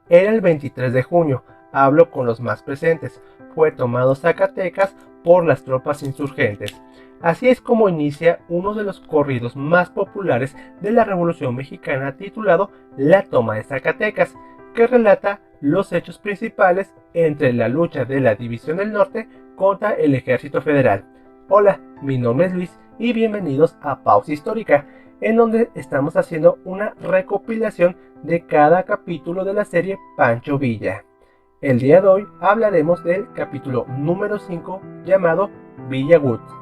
Era el 23 de junio, hablo con los más presentes, fue tomado Zacatecas por las tropas insurgentes. Así es como inicia uno de los corridos más populares de la Revolución Mexicana titulado La toma de Zacatecas, que relata los hechos principales entre la lucha de la División del Norte contra el Ejército Federal. Hola, mi nombre es Luis y bienvenidos a Pausa Histórica, en donde estamos haciendo una recopilación de cada capítulo de la serie Pancho Villa. El día de hoy hablaremos del capítulo número 5 llamado Villa Woods.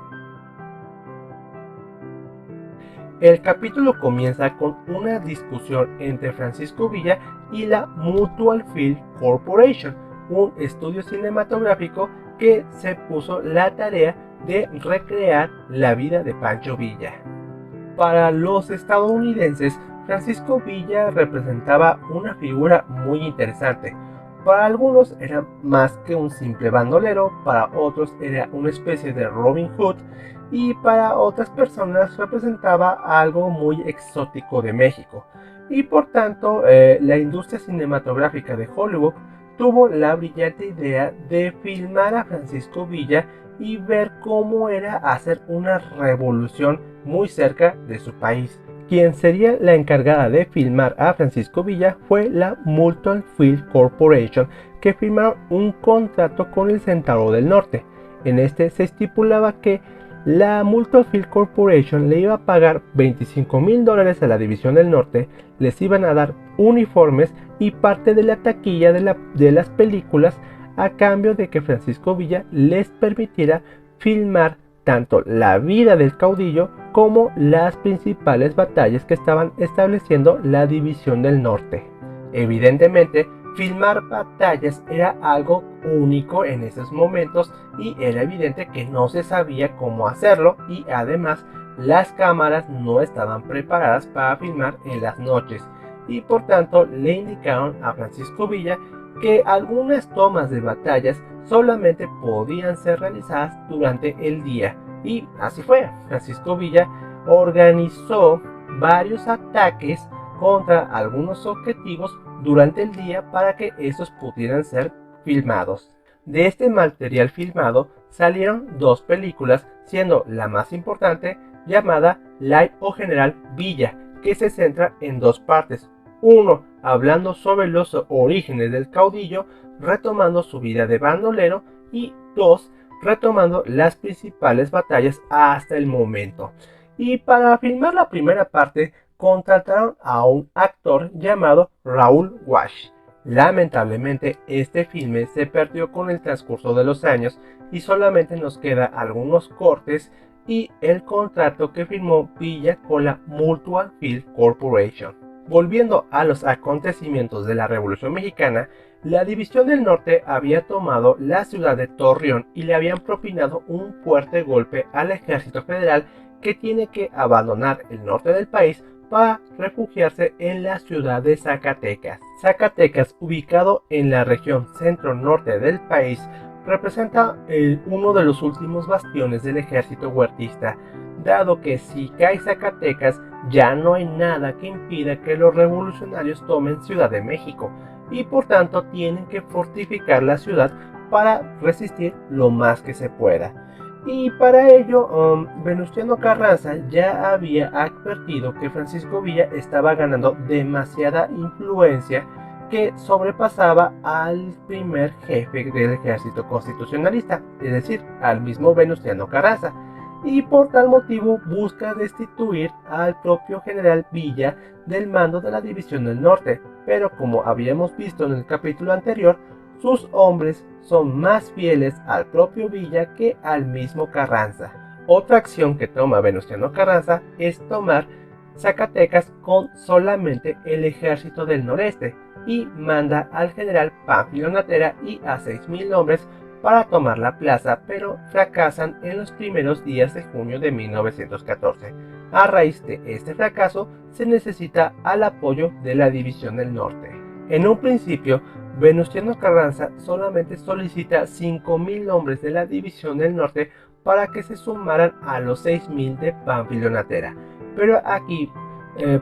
El capítulo comienza con una discusión entre Francisco Villa y la Mutual Film Corporation, un estudio cinematográfico que se puso la tarea de recrear la vida de Pancho Villa. Para los estadounidenses, Francisco Villa representaba una figura muy interesante. Para algunos era más que un simple bandolero, para otros era una especie de Robin Hood y para otras personas representaba algo muy exótico de México. Y por tanto, la industria cinematográfica de Hollywood tuvo la brillante idea de filmar a Francisco Villa y ver cómo era hacer una revolución muy cerca de su país. Quien sería la encargada de filmar a Francisco Villa fue la Mutual Film Corporation, que firmaron un contrato con el Centauro del Norte. En este se estipulaba que la Mutual Film Corporation le iba a pagar $25,000 a la División del Norte, les iban a dar uniformes y parte de la taquilla de las películas a cambio de que Francisco Villa les permitiera filmar tanto la vida del caudillo como las principales batallas que estaban estableciendo la División del Norte. Evidentemente, filmar batallas era algo único en esos momentos y era evidente que no se sabía cómo hacerlo y además las cámaras no estaban preparadas para filmar en las noches y por tanto le indicaron a Francisco Villa que algunas tomas de batallas solamente podían ser realizadas durante el día. Y así fue. Francisco Villa organizó varios ataques contra algunos objetivos durante el día para que estos pudieran ser filmados. De este material filmado salieron dos películas, siendo la más importante llamada Live o General Villa, que se centra en dos partes. Uno, hablando sobre los orígenes del caudillo, retomando su vida de bandolero, y dos, retomando las principales batallas hasta el momento. Y para filmar la primera parte, contrataron a un actor llamado Raúl Wash. Lamentablemente, este filme se perdió con el transcurso de los años y solamente nos queda algunos cortes y el contrato que firmó Villa con la Mutual Film Corporation. Volviendo a los acontecimientos de la Revolución Mexicana, la División del Norte había tomado la ciudad de Torreón y le habían propinado un fuerte golpe al ejército federal que tiene que abandonar el norte del país para refugiarse en la ciudad de Zacatecas. Zacatecas, ubicado en la región centro-norte del país, representa uno de los últimos bastiones del ejército huertista, dado que si cae Zacatecas ya no hay nada que impida que los revolucionarios tomen Ciudad de México y por tanto tienen que fortificar la ciudad para resistir lo más que se pueda. Y para ello, Venustiano Carranza ya había advertido que Francisco Villa estaba ganando demasiada influencia que sobrepasaba al primer jefe del ejército constitucionalista, es decir, al mismo Venustiano Carranza, y por tal motivo busca destituir al propio general Villa del mando de la División del Norte, pero como habíamos visto en el capítulo anterior, sus hombres son más fieles al propio Villa que al mismo Carranza. Otra acción que toma Venustiano Carranza es tomar Zacatecas con solamente el ejército del noreste y manda al general Pánfilo Natera y a 6,000 hombres para tomar la plaza, pero fracasan en los primeros días de junio de 1914. A raíz de este fracaso, se necesita al apoyo de la División del Norte. En un principio, Venustiano Carranza solamente solicita 5,000 hombres de la División del Norte para que se sumaran a los 6,000 de Pánfilo Natera, pero aquí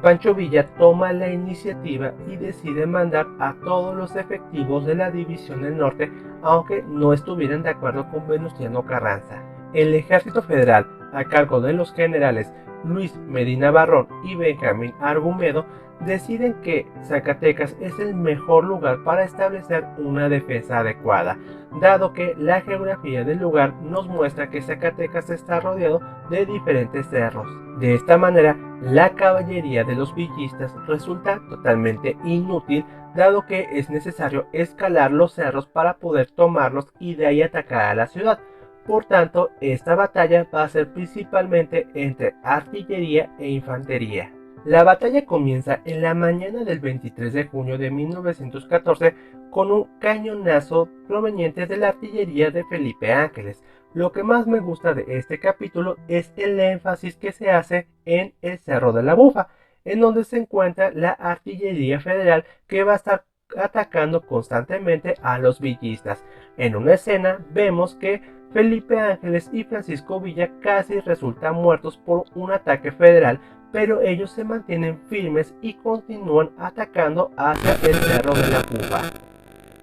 Pancho Villa toma la iniciativa y decide mandar a todos los efectivos de la División del Norte, aunque no estuvieran de acuerdo con Venustiano Carranza. El ejército federal, a cargo de los generales Luis Medina Barrón y Benjamín Argumedo, deciden que Zacatecas es el mejor lugar para establecer una defensa adecuada, dado que la geografía del lugar nos muestra que Zacatecas está rodeado de diferentes cerros. De esta manera, la caballería de los villistas resulta totalmente inútil, dado que es necesario escalar los cerros para poder tomarlos y de ahí atacar a la ciudad. Por tanto, esta batalla va a ser principalmente entre artillería e infantería. La batalla comienza en la mañana del 23 de junio de 1914 con un cañonazo proveniente de la artillería de Felipe Ángeles. Lo que más me gusta de este capítulo es el énfasis que se hace en el Cerro de la Bufa, en donde se encuentra la artillería federal que va a estar atacando constantemente a los villistas. En una escena vemos que Felipe Ángeles y Francisco Villa casi resultan muertos por un ataque federal, pero ellos se mantienen firmes y continúan atacando hacia el Cerro de la Bufa.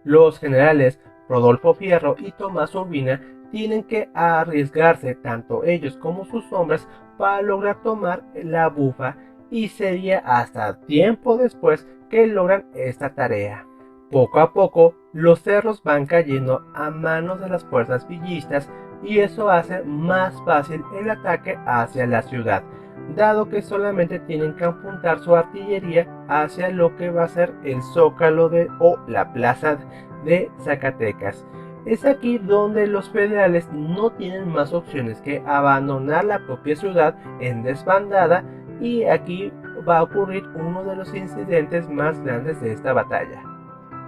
Los generales Rodolfo Fierro y Tomás Urbina tienen que arriesgarse tanto ellos como sus hombres para lograr tomar la Bufa, y sería hasta tiempo después que logran esta tarea. Poco a poco, los cerros van cayendo a manos de las fuerzas villistas y eso hace más fácil el ataque hacia la ciudad, dado que solamente tienen que apuntar su artillería hacia lo que va a ser el Zócalo o la plaza de Zacatecas. Es aquí donde los federales no tienen más opciones que abandonar la propia ciudad en desbandada, y aquí va a ocurrir uno de los incidentes más grandes de esta batalla.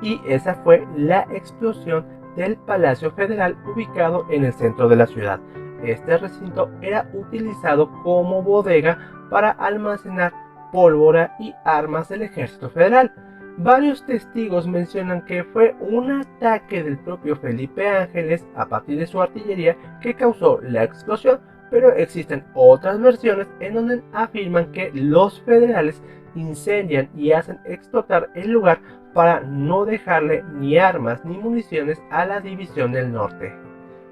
Y esa fue la explosión del Palacio Federal ubicado en el centro de la ciudad. Este recinto era utilizado como bodega para almacenar pólvora y armas del ejército federal. Varios testigos mencionan que fue un ataque del propio Felipe Ángeles a partir de su artillería que causó la explosión, pero existen otras versiones en donde afirman que los federales incendian y hacen explotar el lugar para no dejarle ni armas ni municiones a la División del Norte.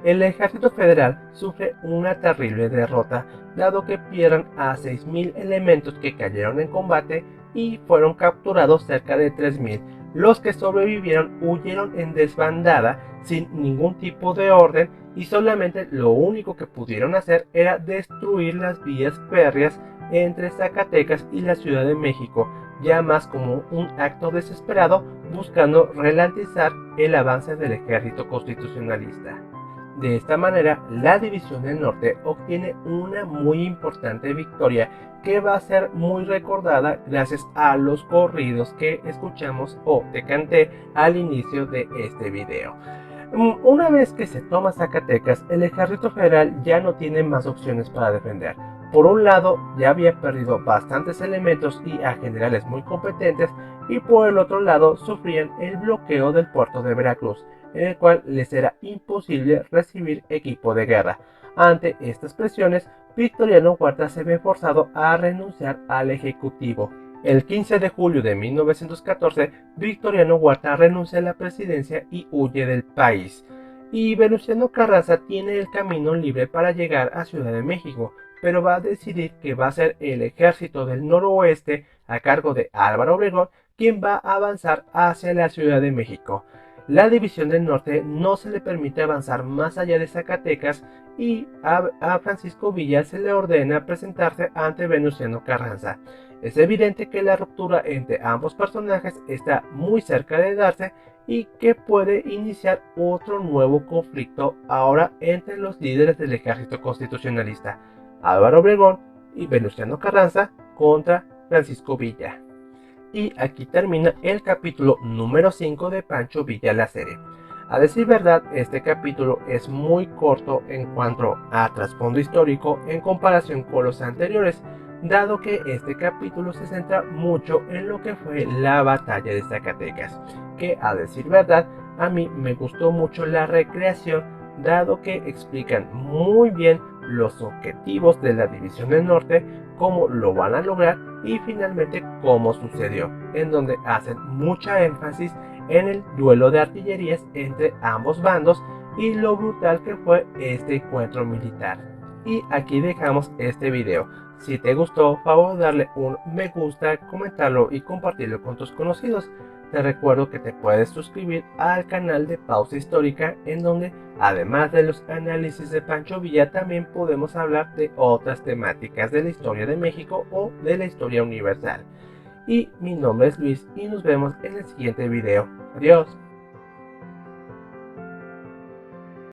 El ejército federal sufre una terrible derrota, dado que pierden a 6.000 elementos que cayeron en combate y fueron capturados cerca de 3.000. Los que sobrevivieron huyeron en desbandada sin ningún tipo de orden y solamente lo único que pudieron hacer era destruir las vías férreas entre Zacatecas y la Ciudad de México, ya más como un acto desesperado buscando ralentizar el avance del ejército constitucionalista. De esta manera, la División del Norte obtiene una muy importante victoria que va a ser muy recordada gracias a los corridos que escuchamos o te canté al inicio de este video. Una vez que se toma Zacatecas, el ejército federal ya no tiene más opciones para defender. Por un lado, ya había perdido bastantes elementos y a generales muy competentes, y por el otro lado sufrían el bloqueo del puerto de Veracruz, en el cual les era imposible recibir equipo de guerra. Ante estas presiones, Victoriano Huerta se ve forzado a renunciar al Ejecutivo. El 15 de julio de 1914, Victoriano Huerta renuncia a la presidencia y huye del país. Y Venustiano Carranza tiene el camino libre para llegar a Ciudad de México, pero va a decidir que va a ser el ejército del noroeste, a cargo de Álvaro Obregón, quien va a avanzar hacia la Ciudad de México. La División del Norte no se le permite avanzar más allá de Zacatecas y a Francisco Villa se le ordena presentarse ante Venustiano Carranza. Es evidente que la ruptura entre ambos personajes está muy cerca de darse y que puede iniciar otro nuevo conflicto ahora entre los líderes del ejército constitucionalista, Álvaro Obregón y Venustiano Carranza contra Francisco Villa. Y aquí termina el capítulo número 5 de Pancho Villa la serie. A decir verdad, este capítulo es muy corto en cuanto a trasfondo histórico en comparación con los anteriores, dado que este capítulo se centra mucho en lo que fue la batalla de Zacatecas, que a decir verdad, a mí me gustó mucho la recreación, dado que explican muy bien los objetivos de la División del Norte, cómo lo van a lograr y finalmente cómo sucedió, en donde hacen mucha énfasis en el duelo de artillerías entre ambos bandos y lo brutal que fue este encuentro militar. Y aquí dejamos este video. Si te gustó, favor darle un me gusta, comentarlo y compartirlo con tus conocidos. Te recuerdo que te puedes suscribir al canal de Pausa Histórica, en donde además de los análisis de Pancho Villa también podemos hablar de otras temáticas de la historia de México o de la historia universal. Y mi nombre es Luis y nos vemos en el siguiente video. Adiós.